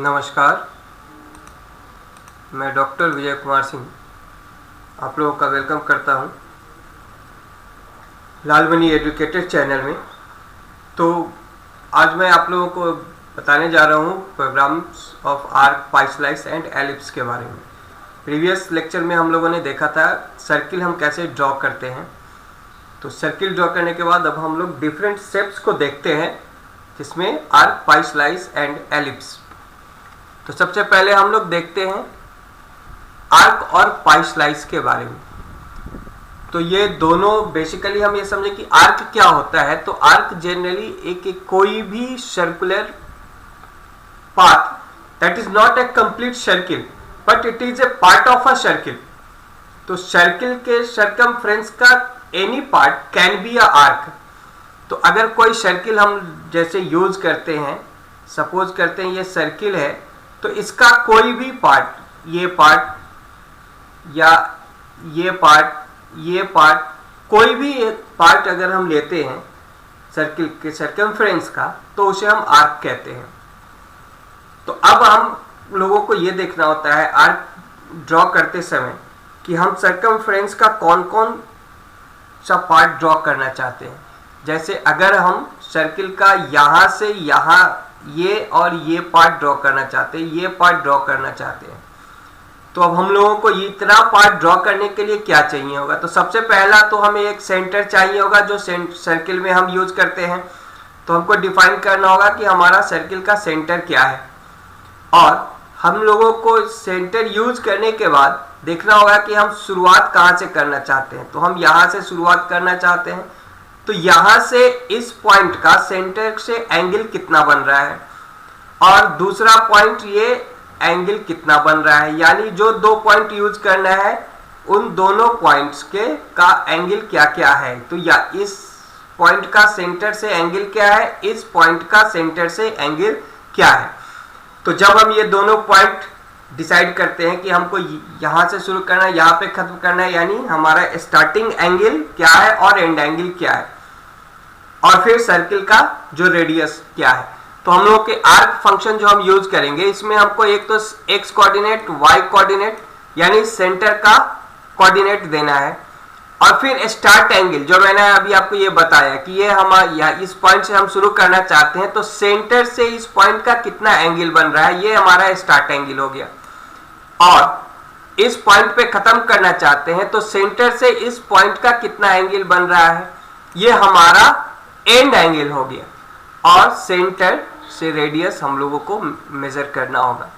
नमस्कार, मैं डॉक्टर विजय कुमार सिंह आप लोगों का वेलकम करता हूं लालमनी एजुकेटेड चैनल में। तो आज मैं आप लोगों को बताने जा रहा हूं programs of arc, pie slice and ellipse के बारे में। प्रीवियस लेक्चर में हम लोगों ने देखा था सर्किल हम कैसे ड्रॉ करते हैं। तो सर्किल ड्रॉ करने के बाद अब हम लोग डिफरेंट शेप्स को देखते हैं जिसमें arc, pie slice and ellipse. तो सबसे पहले हम लोग देखते हैं आर्क और पाई स्लाइस के बारे में। तो ये दोनों बेसिकली हम ये समझे कि आर्क क्या होता है। तो आर्क जनरली एक कोई भी circular path that is not a complete circle but it is a part of a circle. तो सर्किल के सर्कमफ्रेंस का any part can be a arc. तो अगर कोई सर्किल हम जैसे यूज करते हैं, सपोज करते हैं ये सर्किल है, तो इसका कोई भी पार्ट, ये पार्ट या ये पार्ट, कोई भी एक पार्ट अगर हम लेते हैं सर्किल के सर्कमफ्रेंस का, तो उसे हम आर्क कहते हैं। तो अब हम लोगों को ये देखना होता है आर्क ड्रॉ करते समय कि हम सर्कमफ्रेंस का कौन कौन सा पार्ट ड्रॉ करना चाहते हैं। जैसे अगर हम सर्किल का यहाँ से यहाँ ये और ये पार्ट ड्रॉ करना चाहते हैं, ये पार्ट ड्रॉ करना चाहते हैं, तो अब हम लोगों को इतना पार्ट ड्रॉ करने के लिए क्या चाहिए होगा। तो सबसे पहला तो हमें एक सेंटर चाहिए होगा जो सर्किल में हम यूज करते हैं। तो हमको डिफाइन करना होगा कि हमारा सर्किल का सेंटर क्या है, और हम लोगों को सेंटर यूज करने के बाद देखना होगा कि हम शुरुआत कहाँ से करना चाहते हैं। तो हम यहाँ से शुरुआत करना चाहते हैं, तो यहाँ से इस पॉइंट का सेंटर से एंगल कितना बन रहा है, और दूसरा पॉइंट ये एंगल कितना बन रहा है। यानी जो दो पॉइंट यूज करना है उन दोनों पॉइंट्स के का एंगल क्या क्या है। तो या इस पॉइंट का सेंटर से एंगल क्या है, इस पॉइंट का सेंटर से एंगल क्या है। तो जब हम ये दोनों पॉइंट डिसाइड करते हैं कि हमको यहाँ से शुरू करना है, यहाँ पे खत्म करना है, यानी हमारा स्टार्टिंग एंगल क्या है और एंड एंगल क्या है, और फिर सर्किल का जो रेडियस क्या है। तो हम लोग के आर्क फंक्शन जो हम यूज करेंगे, इसमें हमको एक तो एक्स कोऑर्डिनेट, वाई कोऑर्डिनेट यानी सेंटर का कोऑर्डिनेट देना है, और फिर स्टार्ट एंगल जो मैंने अभी आपको ये बताया कि ये हमारा इस पॉइंट से हम शुरू करना चाहते हैं, तो सेंटर से इस पॉइंट का कितना एंगल बन रहा है, ये हमारा स्टार्ट एंगल हो गया। और इस पॉइंट पे खत्म करना चाहते हैं, तो सेंटर से इस पॉइंट का कितना एंगल बन रहा है, ये हमारा एंड एंगल हो गया। और सेंटर से रेडियस हम लोगों को मेजर करना होगा।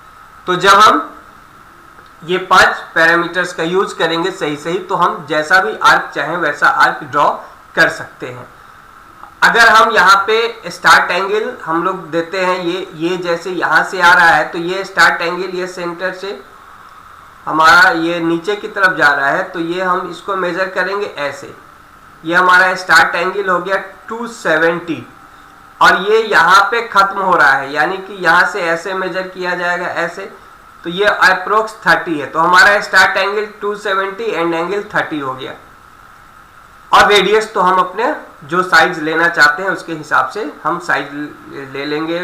तो जब हम ये 5 पैरामीटर्स का यूज करेंगे सही, तो हम जैसा भी आर्क चाहें वैसा आर्क ड्रॉ कर सकते हैं। अगर हम यहाँ पे स्टार्ट एंगल हम लोग देते हैं, ये जैसे यहाँ से आ रहा है, तो ये स्टार्ट एंगल ये सेंटर से हमारा ये नीचे की तरफ जा रहा है, तो ये हम इसको मेजर करेंगे ऐसे। ये हमारा स्टार्ट एंगल हो गया 270, और ये यहाँ पे खत्म हो रहा है, यानी कि यहाँ से ऐसे मेजर किया जाएगा ऐसे, तो ये अप्रोक्स 30 है। तो हमारा स्टार्ट एंगल 270, एंड एंगल 30 हो गया। और रेडियस तो हम अपने जो साइज लेना चाहते हैं उसके हिसाब से हम साइज ले लेंगे,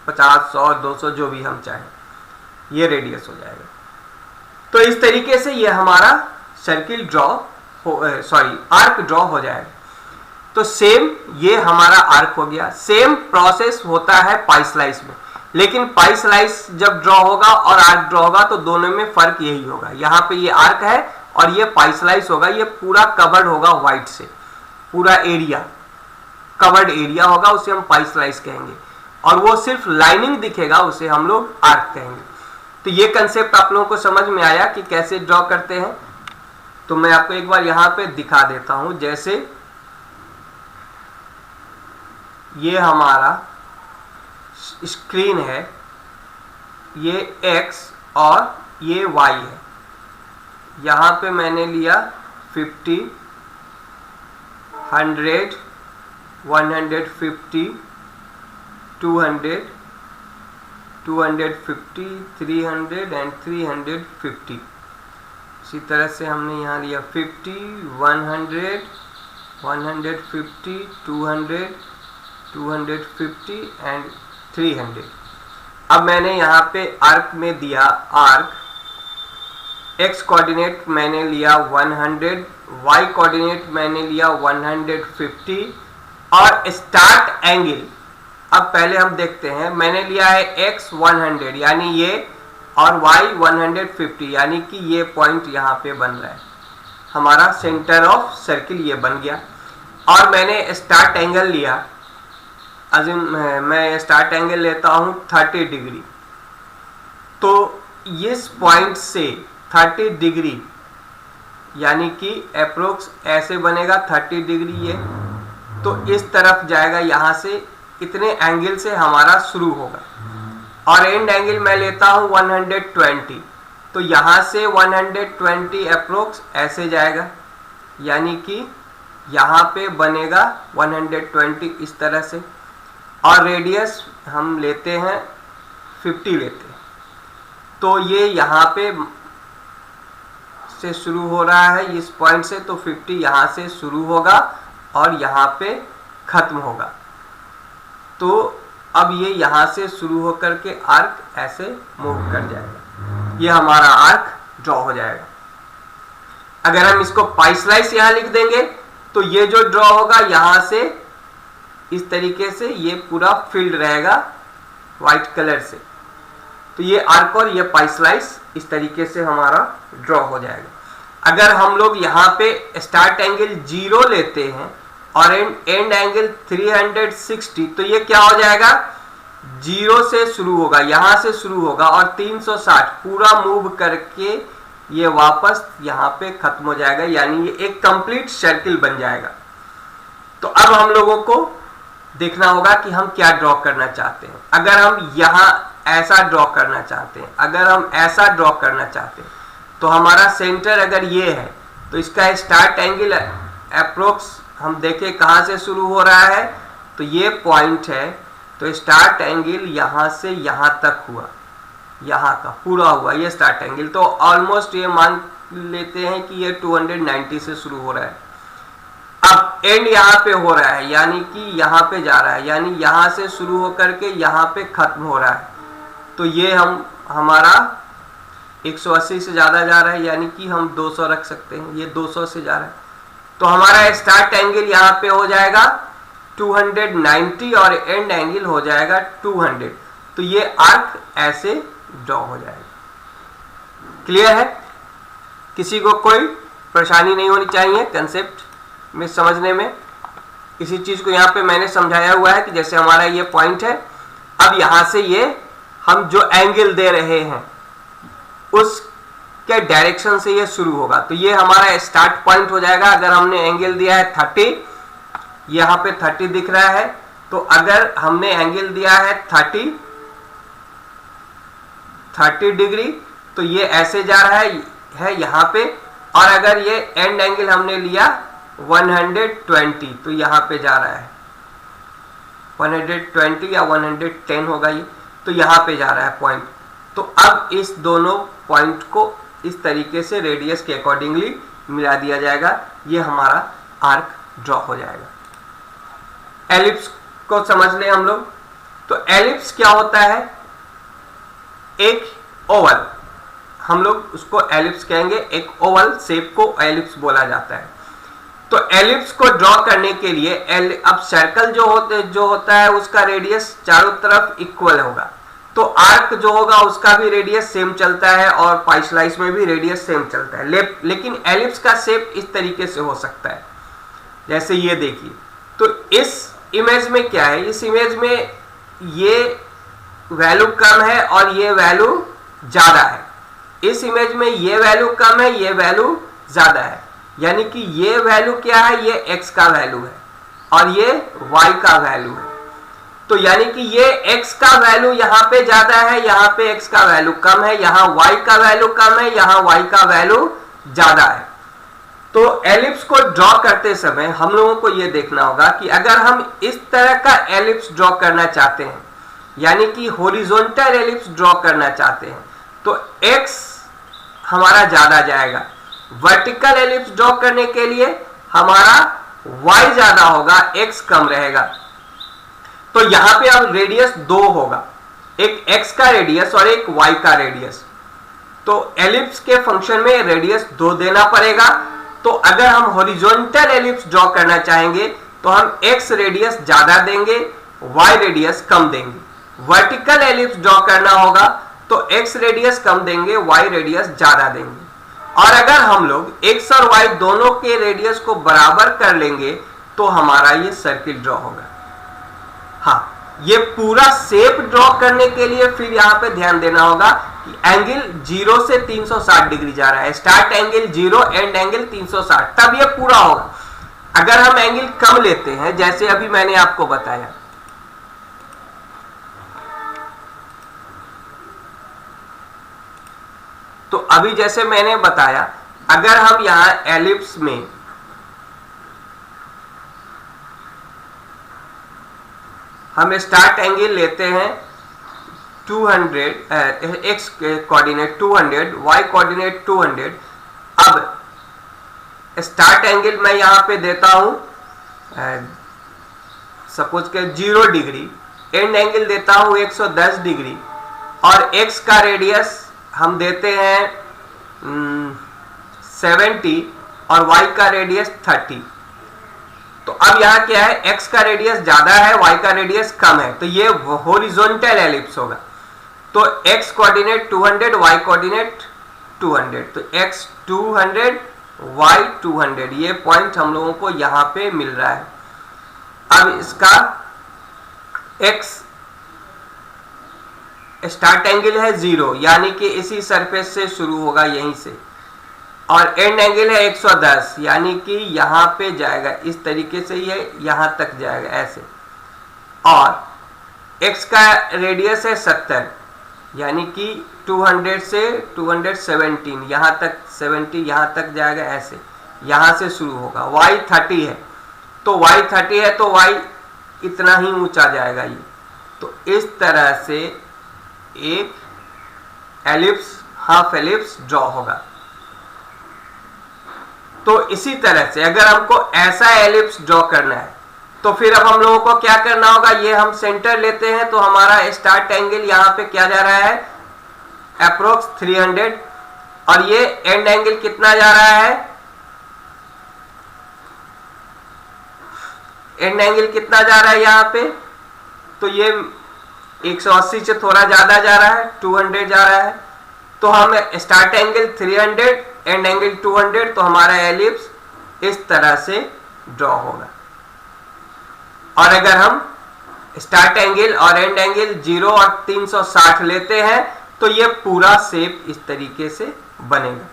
50, 100, 200 जो भी हम चाहें, ये रेडियस हो जाएगा। तो इस तरीके से ये हमारा सर्किल ड्रॉ आर्क ड्रॉ हो जाएगा। तो सेम ये हमारा आर्क हो गया। सेम प्रोसेस होता है पाई स्लाइस में, लेकिन पाई स्लाइस जब ड्रॉ होगा और आर्क ड्रॉ होगा तो दोनों में फर्क यही होगा। यहाँ पे ये आर्क है और ये पाई स्लाइस होगा, ये पूरा कवर्ड होगा व्हाइट से, पूरा एरिया कवर्ड एरिया होगा, उसे हम पाई स्लाइस कहेंगे। और वो सिर्फ लाइनिंग दिखेगा, उसे हम लोग आर्क कहेंगे। तो ये कंसेप्ट आप लोगों को समझ में आया कि कैसे ड्रॉ करते हैं। तो मैं आपको एक बार यहाँ पे दिखा देता हूँ। जैसे ये हमारा स्क्रीन है, ये x और ये y है। यहाँ पे मैंने लिया 50, 100, 150, 200, 250, 300 एंड 350। इसी तरह से हमने यहाँ लिया 50, 100, 150, 200, 250 एंड 300। अब मैंने यहाँ पे आर्क में दिया आर्क, एक्स कोऑर्डिनेट मैंने लिया 100, वाई कोऑर्डिनेट मैंने लिया 150 और स्टार्ट एंगल, अब पहले हम देखते हैं, मैंने लिया है एक्स 100 यानी ये, और वाई 150 यानी कि ये पॉइंट यहाँ पे बन रहा है, हमारा सेंटर ऑफ सर्किल ये बन गया। और मैंने स्टार्ट एंगल लिया, मैं स्टार्ट एंगल लेता हूँ 30 डिग्री, तो इस पॉइंट से 30 डिग्री यानी कि अप्रोक्स ऐसे बनेगा 30 डिग्री ये, तो इस तरफ जाएगा, यहाँ से कितने एंगल से हमारा शुरू होगा, और एंड एंगल मैं लेता हूँ 120, तो यहाँ से 120 अप्रोक्स ऐसे जाएगा, यानी कि यहाँ पे बनेगा 120 इस तरह से, और रेडियस हम लेते हैं 50 लेते हैं, तो ये यहाँ पे से शुरू हो रहा है इस पॉइंट से, तो 50 यहाँ से शुरू होगा और यहाँ पे खत्म होगा। तो अब ये यहाँ से शुरू होकर के आर्क ऐसे मूव कर जाएगा, ये हमारा आर्क ड्रॉ हो जाएगा। अगर हम इसको पाई स्लाइस यहाँ लिख देंगे तो ये जो ड्रॉ होगा यहाँ से इस तरीके से ये पूरा फील्ड रहेगा व्हाइट कलर से, तो ये आर्क और ये पाई स्लाइस इस तरीके से हमारा ड्रॉ हो जाएगा। अगर हम लोग यहाँ पे स्टार्ट एंगल 0 लेते हैं और एंड एंगल 360, तो ये क्या हो जाएगा, 0 से शुरू होगा, यहाँ से शुरू होगा और 360 पूरा मूव करके ये वापस यहाँ पे खत्म हो जाएगा, यानी ये एक कंप्लीट सर्किल बन जाएगा। तो अब हम लोगों को देखना होगा कि हम क्या ड्रॉ करना चाहते हैं। अगर हम यहाँ ऐसा ड्रॉ करना चाहते हैं, अगर हम ऐसा ड्रॉ करना चाहते हैं, तो हमारा सेंटर अगर ये है तो इसका स्टार्ट एंगल अप्रोक्स हम देखें कहाँ से शुरू हो रहा है, तो ये पॉइंट है, तो स्टार्ट एंगल यहाँ से यहाँ तक हुआ, यहाँ का पूरा हुआ ये स्टार्ट एंगल, तो ऑलमोस्ट ये मान लेते हैं कि ये 290 से शुरू हो रहा है। अब एंड यहाँ पे हो रहा है, यानी कि यहाँ पे जा रहा है, यानी यहाँ से शुरू होकर के यहाँ पे खत्म हो रहा है, तो ये हमारा 180 से ज़्यादा जा रहा है, यानी कि हम 200 रख सकते हैं, ये 200 से जा रहा है, तो हमारा स्टार्ट एंगल यहाँ पे हो जाएगा 290 और एंड एंगल हो जाएगा 200, तो ये आर्क ऐसे ड्रॉ हो जाएगा। क्लियर है? किसी को कोई परेशानी नहीं होनी चाहिए कंसेप्ट में समझने में। किसी चीज़ को यहाँ पे मैंने समझाया हुआ है कि जैसे हमारा ये पॉइंट है, अब यहाँ से ये हम जो एंगल दे रहे हैं उसके डायरेक्शन से ये शुरू होगा, तो ये हमारा स्टार्ट पॉइंट हो जाएगा। अगर हमने एंगल दिया है 30, यहाँ पे 30 दिख रहा है, तो अगर हमने एंगल दिया है 30 डिग्री, तो ये ऐसे जा रहा है यहाँ पे, और अगर ये एंड एंगल हमने लिया 120, तो यहाँ पे जा रहा है 120 या 110 होगा ये, तो यहाँ पे जा रहा है पॉइंट। तो अब इस दोनों पॉइंट को इस तरीके से रेडियस के अकॉर्डिंगली मिला दिया जाएगा, ये हमारा आर्क ड्रॉ हो जाएगा। एलिप्स को समझ लें हम लोग, तो एलिप्स क्या होता है, एक ओवल, हम लोग उसको एलिप्स कहेंगे, एक ओवल शेप को एलिप्स बोला जाता है। तो एलिप्स को ड्रॉ करने के लिए अब सर्कल जो होता है उसका रेडियस चारों तरफ इक्वल होगा, तो आर्क जो होगा उसका भी रेडियस सेम चलता है और पाई स्लाइस में भी रेडियस सेम चलता है, लेकिन एलिप्स का शेप इस तरीके से हो सकता है, जैसे ये देखिए। तो इस इमेज में क्या है, इस इमेज में ये वैल्यू कम है और ये वैल्यू ज़्यादा है, इस इमेज में ये वैल्यू कम है, ये वैल्यू ज़्यादा है, यानी कि ये वैल्यू क्या है, ये x का वैल्यू है और ये y का वैल्यू है। तो यानी कि ये x का वैल्यू यहाँ पे ज़्यादा है, यहाँ पे x का वैल्यू कम है, यहाँ y का वैल्यू कम है, यहाँ y का वैल्यू ज़्यादा है। तो एलिप्स को ड्रॉ करते समय हम लोगों को ये देखना होगा कि अगर हम इस तरह का एलिप्स ड्रॉ करना चाहते हैं, यानी कि हॉरिजॉन्टल एलिप्स ड्रॉ करना चाहते हैं, तो x हमारा ज़्यादा जाएगा। वर्टिकल एलिप्स ड्रॉ करने के लिए हमारा y ज़्यादा होगा, x कम रहेगा। तो यहाँ पे अब रेडियस 2 होगा, एक x का रेडियस और एक y का रेडियस। तो एलिप्स के फंक्शन में रेडियस 2 देना पड़ेगा। तो अगर हम हॉरिजॉन्टल एलिप्स ड्रॉ करना चाहेंगे तो हम x रेडियस ज्यादा देंगे, y रेडियस कम देंगे। वर्टिकल एलिप्स ड्रॉ करना होगा तो x रेडियस कम देंगे, y रेडियस ज्यादा देंगे। और अगर हम लोग x और y दोनों के रेडियस को बराबर कर लेंगे तो हमारा ये सर्किल ड्रॉ होगा। हाँ, ये पूरा शेप ड्रॉ करने के लिए फिर यहाँ पे ध्यान देना होगा कि एंगल 0 से 360 डिग्री जा रहा है। स्टार्ट एंगल 0, एंड एंगल 360, तब ये पूरा होगा। अगर हम एंगल कम लेते हैं, जैसे अभी मैंने आपको बताया, तो अभी जैसे मैंने बताया, अगर हम यहां एलिप्स में हम स्टार्ट एंगल लेते हैं 200, एक्स कोऑर्डिनेट 200, वाई कोऑर्डिनेट 200। अब स्टार्ट एंगल मैं यहां पे देता हूं सपोज के 0 डिग्री, एंड एंगल देता हूं 110 डिग्री, और एक्स का रेडियस हम देते हैं 70 और y का रेडियस 30। तो अब यहाँ क्या है, x का रेडियस ज्यादा है, y का रेडियस कम है, तो ये हॉरिजॉन्टल एलिप्स होगा। तो x कोऑर्डिनेट 200, y कोऑर्डिनेट 200, तो x 200, y 200, ये पॉइंट हम लोगों को यहाँ पे मिल रहा है। अब इसका x स्टार्ट एंगल है 0, यानी कि इसी सरफेस से शुरू होगा यहीं से, और एंड एंगल है 110, यानी कि यहां पे जाएगा, इस तरीके से ये यहां तक जाएगा ऐसे, और x का रेडियस है 70, यानी कि 200 से 217, यहां तक 70 यहां तक जाएगा ऐसे, यहां से शुरू होगा। y 30 है, तो y 30 है तो y इतना ही ऊंचा जाएगा ये। तो इस तरह से एक एलिप्स, हाफ एलिप्स ड्रॉ होगा। तो इसी तरह से अगर हमको ऐसा एलिप्स ड्रॉ करना है तो फिर अब हम लोगों को क्या करना होगा, ये हम सेंटर लेते हैं, तो हमारा स्टार्ट एंगल यहाँ पे क्या जा रहा है, अप्रोक्स 300, और ये एंड एंगल कितना जा रहा है, एंड एंगल कितना जा रहा है यहाँ पे, तो ये 180 से थोड़ा ज्यादा जा रहा है, 200 जा रहा है। तो हम स्टार्ट एंगल 300, एंड एंगल 200, तो हमारा एलिप्स इस तरह से ड्रॉ होगा। और अगर हम स्टार्ट एंगल और एंड एंगल 0 और 360 लेते हैं तो ये पूरा शेप इस तरीके से बनेगा।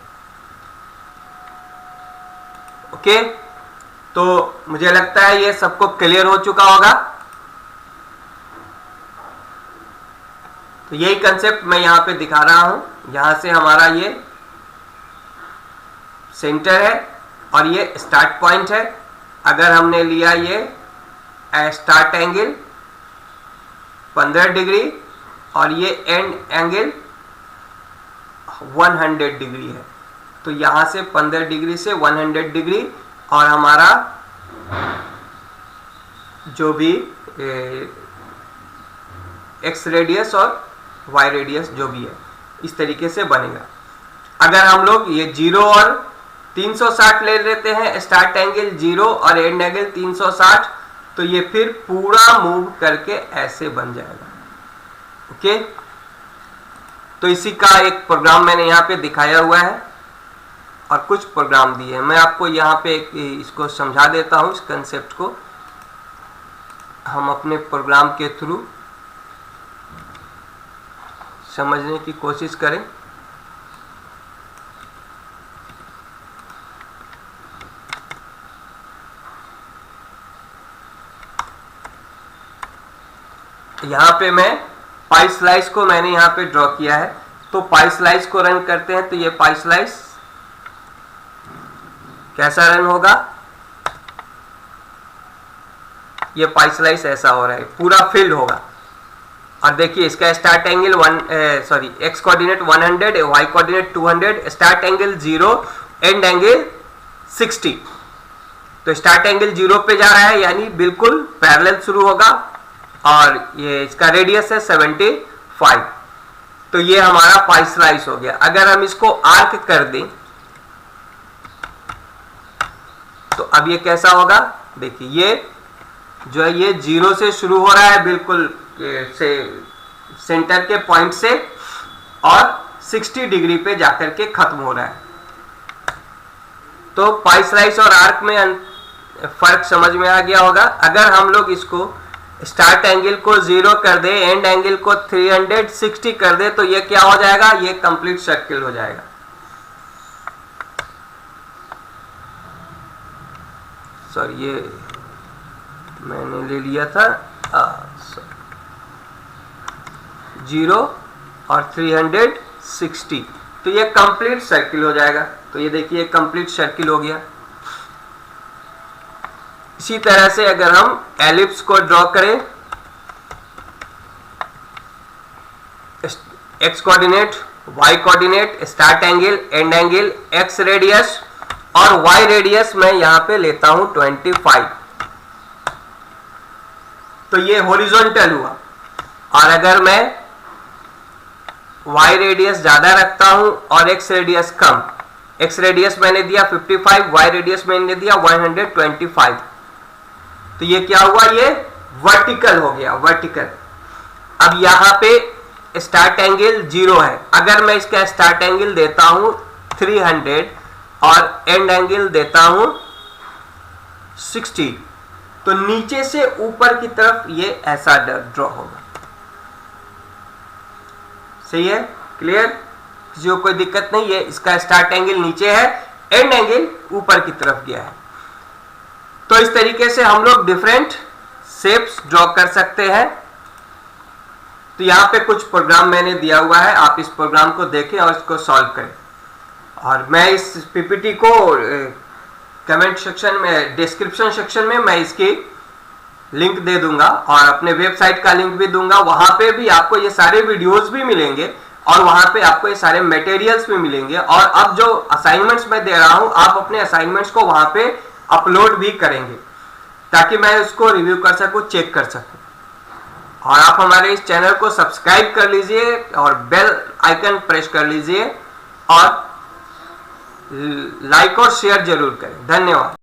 ओके, तो मुझे लगता है ये सबको क्लियर हो चुका होगा। तो यही कंसेप्ट मैं यहाँ पे दिखा रहा हूं। यहां से हमारा ये सेंटर है और ये स्टार्ट पॉइंट है। अगर हमने लिया ये स्टार्ट एंगल 15 डिग्री और ये एंड एंगल 100 डिग्री है, तो यहां से 15 डिग्री से 100 डिग्री, और हमारा जो भी एक्स रेडियस और वाई रेडियस जो भी है इस तरीके से बनेगा। अगर हम लोग ये 0 और 360 ले लेते हैं, स्टार्ट एंगल 0 और एंड एंगल 360, तो ये फिर पूरा मूव करके ऐसे बन जाएगा। ओके, तो इसी का एक प्रोग्राम मैंने यहाँ पे दिखाया हुआ है और कुछ प्रोग्राम दिए हैं। मैं आपको यहाँ पे इसको समझा देता हूँ, इस कंसेप्ट को हम अपने प्रोग्राम के थ्रू समझने की कोशिश करें। यहाँ पे मैं पाई स्लाइस को मैंने यहाँ पे ड्रॉ किया है, तो पाई स्लाइस को रन करते हैं तो ये पाई स्लाइस कैसा रन होगा, ये पाई स्लाइस ऐसा हो रहा है, पूरा फिल्ड होगा। और देखिए इसका start angle X coordinate 100, Y coordinate 200, start angle 0, end angle 60। तो स्टार्ट एंगल 0 पे जा रहा है, यानी बिल्कुल पैरेलल शुरू होगा, और ये इसका रेडियस है 70, 5। तो ये हमारा पाई स्लाइस हो गया। अगर हम इसको आर्क कर दें तो अब ये कैसा होगा, देखिए ये जो है ये 0 से शुरू हो रहा है बिल्कुल से सेंटर के पॉइंट से, और 60 डिग्री पे जाकर के खत्म हो रहा है। तो पाई स्लाइस और आर्क में फर्क समझ में आ गया होगा। अगर हम लोग इसको स्टार्ट एंगल को 0 कर दे, एंड एंगल को 360 कर दे, तो ये क्या हो जाएगा, ये कंप्लीट सर्किल हो जाएगा। सॉरी, ये मैंने ले लिया था 0 और 360, तो ये कंप्लीट सर्किल हो जाएगा। तो ये देखिए कंप्लीट सर्किल हो गया। इसी तरह से अगर हम एलिप्स को ड्रॉ करें, X coordinate, Y coordinate, start angle, end angle, X radius और वाई रेडियस मैं यहां पे लेता हूं 25, तो ये हॉरिजॉन्टल हुआ। और अगर मैं वाई रेडियस ज्यादा रखता हूं और एक्स रेडियस कम, एक्स रेडियस मैंने दिया 55, वाई रेडियस मैंने दिया 125, तो ये क्या हुआ, ये वर्टिकल हो गया, वर्टिकल। अब यहां पे स्टार्ट एंगल 0 है, अगर मैं इसका स्टार्ट एंगल देता हूं 300 और एंड एंगल देता हूं 60, तो नीचे से ऊपर की तरफ ये ऐसा ड्रॉ होगा। सही है, क्लियर, किसी को कोई दिक्कत नहीं है। इसका स्टार्ट एंगल नीचे है, एंड एंगल ऊपर की तरफ गया है। तो इस तरीके से हम लोग डिफरेंट शेप्स ड्रॉ कर सकते हैं। तो यहां पे कुछ प्रोग्राम मैंने दिया हुआ है, आप इस प्रोग्राम को देखें और इसको सॉल्व करें। और मैं इस पीपीटी को कमेंट सेक्शन में, डिस्क्रिप्शन सेक्शन में मैं इसकी लिंक दे दूंगा और अपने वेबसाइट का लिंक भी दूंगा। वहां पे भी आपको ये सारे वीडियोस भी मिलेंगे और वहां पे आपको ये सारे मटेरियल्स भी मिलेंगे। और अब जो असाइनमेंट्स मैं दे रहा हूं, आप अपने असाइनमेंट्स को वहां पे अपलोड भी करेंगे ताकि मैं उसको रिव्यू कर सकूं, चेक कर सकूं। और आप हमारे इस चैनल को सब्सक्राइब कर लीजिए और बेल आइकन प्रेस कर लीजिए और लाइक और शेयर जरूर करें। धन्यवाद।